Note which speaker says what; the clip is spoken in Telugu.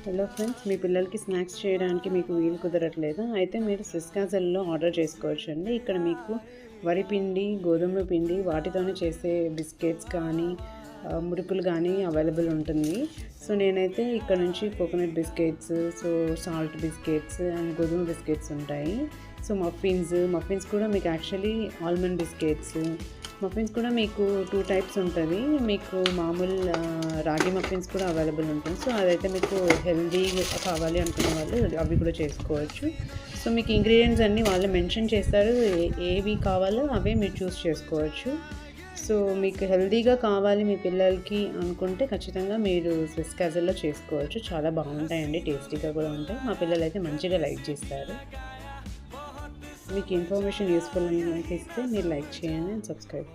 Speaker 1: హలో ఫ్రెండ్స్, మీ పిల్లలకి స్నాక్స్ చేయడానికి మీకు వీలు కుదరట్లేదా? అయితే మీరు స్విస్ క్యాజల్లో ఆర్డర్ చేసుకోవచ్చు అండి. ఇక్కడ మీకు వరి పిండి, గోధుమ పిండి వాటితోనే చేసే బిస్కెట్స్ కానీ మురుకులు కానీ అవైలబుల్ ఉంటుంది. సో నేనైతే ఇక్కడ నుంచి coconut biscuits, salt biscuits and గోధుమ బిస్కెట్స్ ఉంటాయి. సో మఫిన్స్ కూడా మీకు యాక్చువల్లీ ఆల్మండ్ బిస్కెట్స్ మఫిన్స్ కూడా మీకు 2 టైప్స్ ఉంటుంది. మీకు మామూలు రాగి మఫిన్స్ కూడా అవైలబుల్ ఉంటుంది. సో అదైతే మీకు హెల్దీ కావాలి అనుకునే వాళ్ళు అవి కూడా చేసుకోవచ్చు. సో మీకు ఇంగ్రీడియంట్స్ అన్నీ వాళ్ళు మెన్షన్ చేస్తారు, ఏవి కావాలో అవే మీరు చూస్ చేసుకోవచ్చు. సో మీకు హెల్దీగా కావాలి మీ పిల్లలకి అనుకుంటే ఖచ్చితంగా మీరు స్విస్ క్యాజల్లో చేసుకోవచ్చు. చాలా బాగుంటాయండి, టేస్టీగా కూడా ఉంటాయి. మా పిల్లలు అయితే మంచిగా లైక్ చేస్తారు. మీకు ఇన్ఫర్మేషన్ యూస్ఫుల్ అనిపిస్తే మీరు లైక్ చేయండి అండ్ సబ్స్క్రైబ్.